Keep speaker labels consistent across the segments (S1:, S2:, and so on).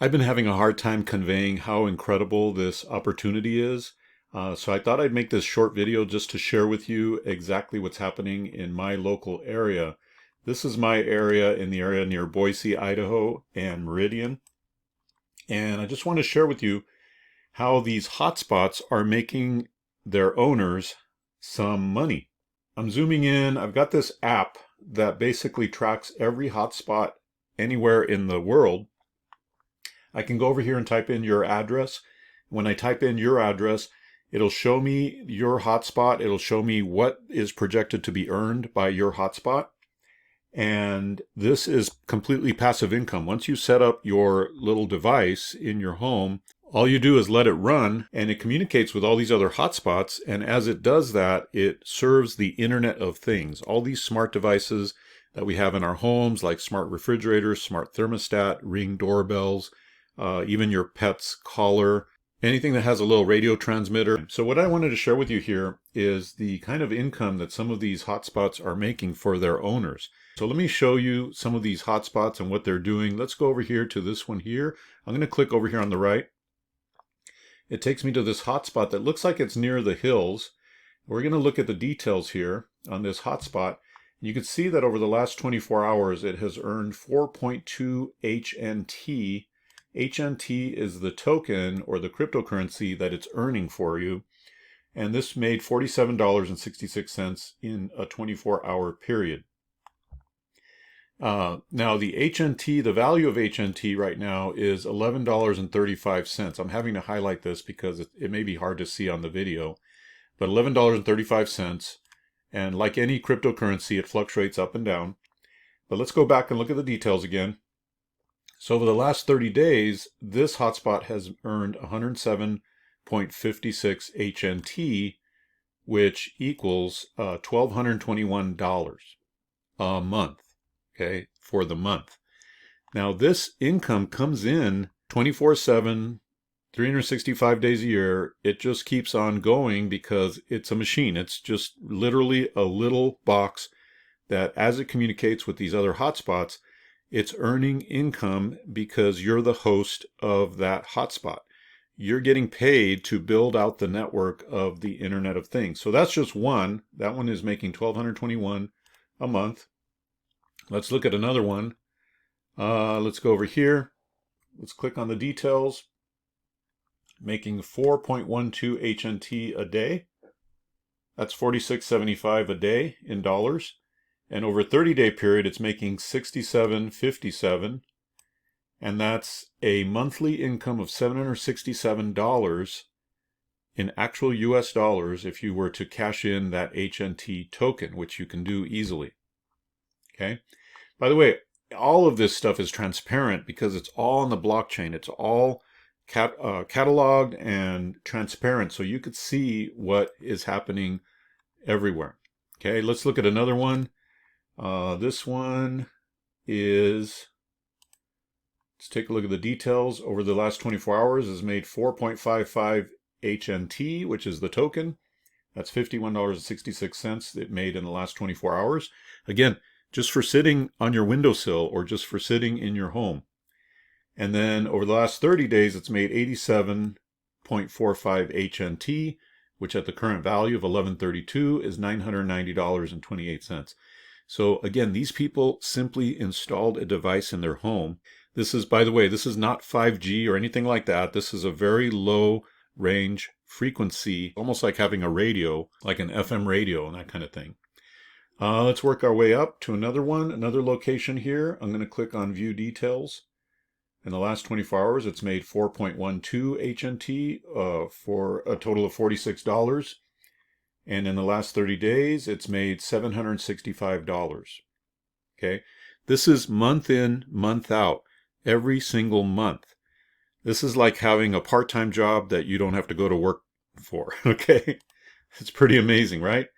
S1: I've been having a hard time conveying how incredible this opportunity is. So I thought I'd make this short video just to share with you exactly what's happening in my local area. This is my area in the area near Boise, Idaho, and Meridian. And I just want to share with you how these hotspots are making their owners some money. I'm zooming in. I've got this app that basically tracks every hotspot anywhere in the world. I can go over here and type in your address. When I type in your address, it'll show me your hotspot. It'll show me what is projected to be earned by your hotspot. And this is completely passive income. Once you set up your little device in your home, all you do is let it run and it communicates with all these other hotspots. And as it does that, it serves the Internet of Things. All these smart devices that we have in our homes, like smart refrigerators, smart thermostat, Ring doorbells, even your pet's collar, anything that has a little radio transmitter. So what I wanted to share with you here is the kind of income that some of these hotspots are making for their owners. So let me show you some of these hotspots and what they're doing. Let's go over here to this one here. I'm going to click over here on the right. It takes me to this hotspot that looks like it's near the hills. We're going to look at the details here on this hotspot. You can see that over the last 24 hours, it has earned 4.2 HNT. HNT is the token or the cryptocurrency that it's earning for you. And this made $47.66 in a 24-hour period. Now the HNT, the value of HNT right now is $11.35. I'm having to highlight this because it may be hard to see on the video, but $11.35. And like any cryptocurrency, it fluctuates up and down. But let's go back and look at the details again. So over the last 30 days, this hotspot has earned 107.56 HNT, which equals $1,221 a month, okay, for the month. Now this income comes in 24/7, 365 days a year. It just keeps on going because it's a machine. It's just literally a little box that as it communicates with these other hotspots, it's earning income because you're the host of that hotspot. You're getting paid to build out the network of the Internet of Things. So that's just one. That one is making $1,221 a month. Let's look at another one. Let's go over here. Let's click on the details. Making 4.12 HNT a day. That's $46.75 a day in dollars. And over a 30-day period, it's making $67.57. And that's a monthly income of $767 in actual US dollars if you were to cash in that HNT token, which you can do easily. Okay. By the way, all of this stuff is transparent because it's all on the blockchain. It's all cataloged and transparent, so you could see what is happening everywhere. Okay, let's look at another one. This one is, let's take a look at the details. Over the last 24 hours has made 4.55 HNT, which is the token. That's $51.66 it made in the last 24 hours. Again, just for sitting on your windowsill or just for sitting in your home. And then over the last 30 days, it's made 87.45 HNT, which at the current value of $11.32 is $990.28. So again, these people simply installed a device in their home. This is, by the way, this is not 5G or anything like that. This is a very low range frequency, almost like having a radio, like an FM radio and that kind of thing. Let's work our way up to another one, another location here. I'm going to click on View Details. In the last 24 hours, it's made 4.12 HNT for a total of $46. And in the last 30 days, it's made $765. Okay, this is month in, month out, every single month. This is like having a part-time job that you don't have to go to work for. Okay, it's pretty amazing, right?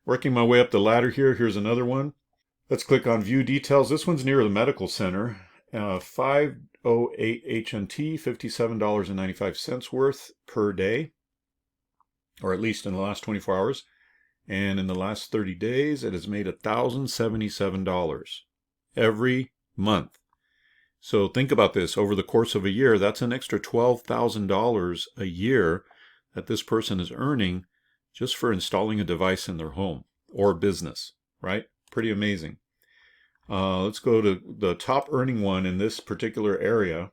S1: Working my way up the ladder here. Here's another one. Let's click on View Details. This one's near the medical center. 508 HNT, $57.95 worth per day, or at least in the last 24 hours. And in the last 30 days, it has made $1,077 every month. So think about this. Over the course of a year, that's an extra $12,000 a year that this person is earning just for installing a device in their home or business, right? Pretty amazing. Let's go to the top earning one in this particular area,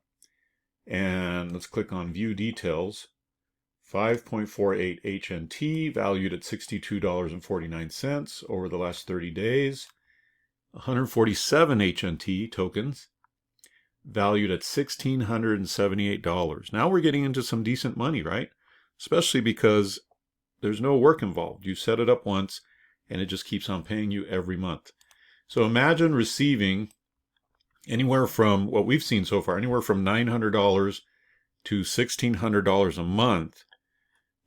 S1: and let's click on View Details. 5.48 HNT, valued at $62.49 over the last 30 days. 147 HNT tokens, valued at $1,678. Now we're getting into some decent money, right? Especially because there's no work involved. You set it up once, and it just keeps on paying you every month. So imagine receiving anywhere from, what we've seen so far, anywhere from $900 to $1,600 a month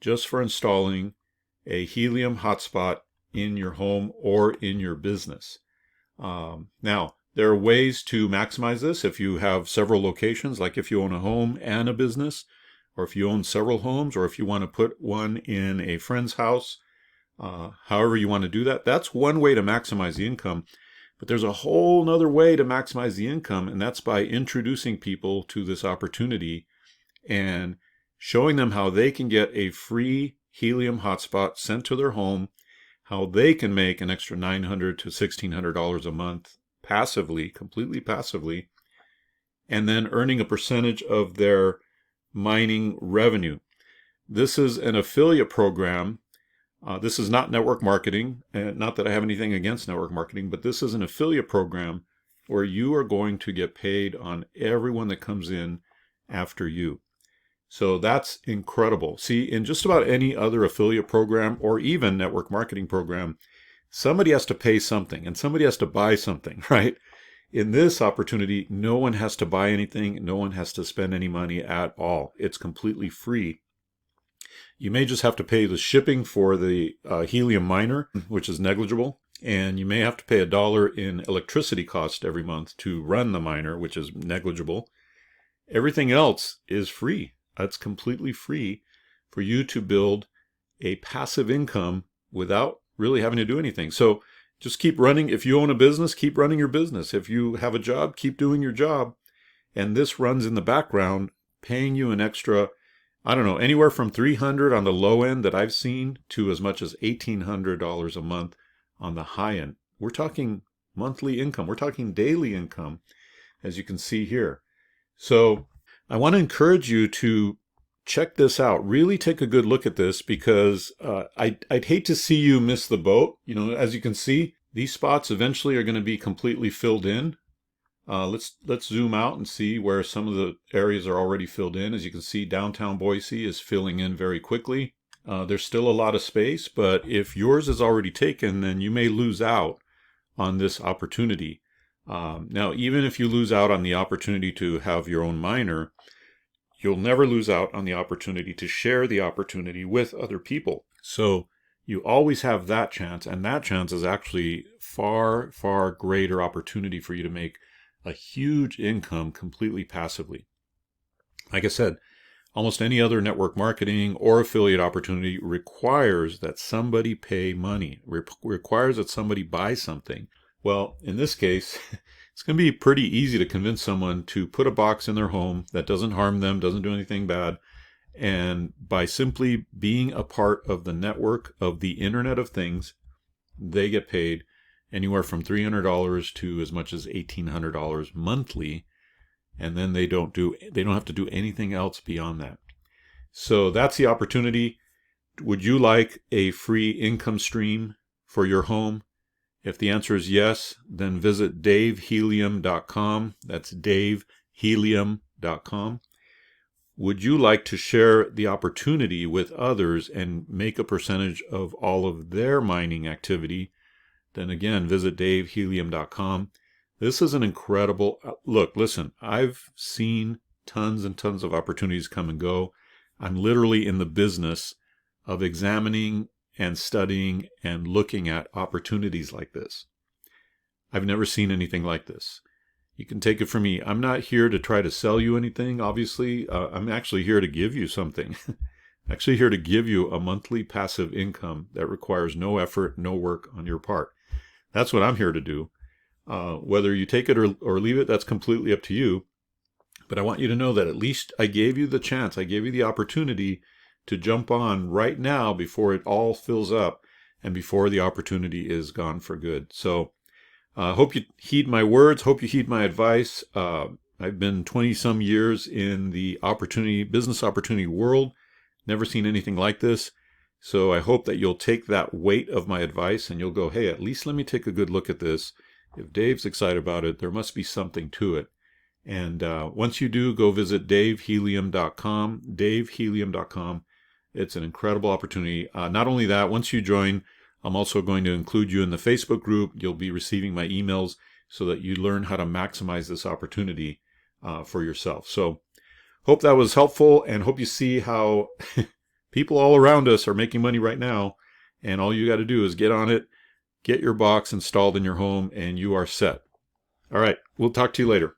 S1: just for installing a helium hotspot in your home or in your business. Now, there are ways to maximize this if you have several locations, like if you own a home and a business, or if you own several homes, or if you want to put one in a friend's house. However you want to do that, that's one way to maximize the income. But there's a whole nother way to maximize the income, and that's by introducing people to this opportunity and showing them how they can get a free helium hotspot sent to their home, how they can make an extra $900 to $1,600 a month passively, completely passively, and then earning a percentage of their mining revenue. This is an affiliate program. This is not network marketing, not that I have anything against network marketing, but this is an affiliate program where you are going to get paid on everyone that comes in after you. So that's incredible. See, in just about any other affiliate program or even network marketing program, somebody has to pay something and somebody has to buy something, right? In this opportunity, no one has to buy anything. No one has to spend any money at all. It's completely free. You may just have to pay the shipping for the helium miner, which is negligible. And you may have to pay $1 in electricity cost every month to run the miner, which is negligible. Everything else is free. That's completely free for you to build a passive income without really having to do anything. So just keep running. If you own a business, keep running your business. If you have a job, keep doing your job. And this runs in the background, paying you an extra, I don't know, anywhere from $300 on the low end that I've seen to as much as $1,800 a month on the high end. We're talking monthly income. We're talking daily income, as you can see here. So I want to encourage you to check this out. Really take a good look at this, because I'd hate to see you miss the boat. You know, as you can see, these spots eventually are going to be completely filled in. Let's zoom out and see where some of the areas are already filled in. As you can see, downtown Boise is filling in very quickly. There's still a lot of space, but if yours is already taken, then you may lose out on this opportunity. Now, even if you lose out on the opportunity to have your own miner, you'll never lose out on the opportunity to share the opportunity with other people. So you always have that chance, and that chance is actually far, far greater opportunity for you to make a huge income completely passively. Like I said, almost any other network marketing or affiliate opportunity requires that somebody pay money, requires that somebody buy something. Well, in this case, it's going to be pretty easy to convince someone to put a box in their home that doesn't harm them, doesn't do anything bad. And by simply being a part of the network of the Internet of Things, they get paid anywhere from $300 to as much as $1,800 monthly. And then they don't have to do anything else beyond that. So that's the opportunity. Would you like a free income stream for your home? If the answer is yes, then visit davehelium.com. That's davehelium.com. Would you like to share the opportunity with others and make a percentage of all of their mining activity? Then again, visit davehelium.com. This is an incredible look. Listen, I've seen tons and tons of opportunities come and go. I'm literally in the business of examining and studying and looking at opportunities like this. I've never seen anything like this. You can take it from me. I'm not here to try to sell you anything, obviously. I'm actually here to give you something. I'm actually here to give you a monthly passive income that requires no effort, no work on your part. That's what I'm here to do. Whether you take it or leave it, that's completely up to you. But I want you to know that at least I gave you the chance, I gave you the opportunity to jump on right now before it all fills up and before the opportunity is gone for good. So hope you heed my words, hope you heed my advice. I've been 20 some years in the business opportunity world, never seen anything like this. So I hope that you'll take that weight of my advice and you'll go, hey, at least let me take a good look at this. If Dave's excited about it, there must be something to it. And once you do, go visit davehelium.com, davehelium.com. It's an incredible opportunity. Not only that, once you join, I'm also going to include you in the Facebook group. You'll be receiving my emails so that you learn how to maximize this opportunity for yourself. So hope that was helpful, and hope you see how people all around us are making money right now. And all you got to do is get on it, get your box installed in your home, and you are set. All right, we'll talk to you later.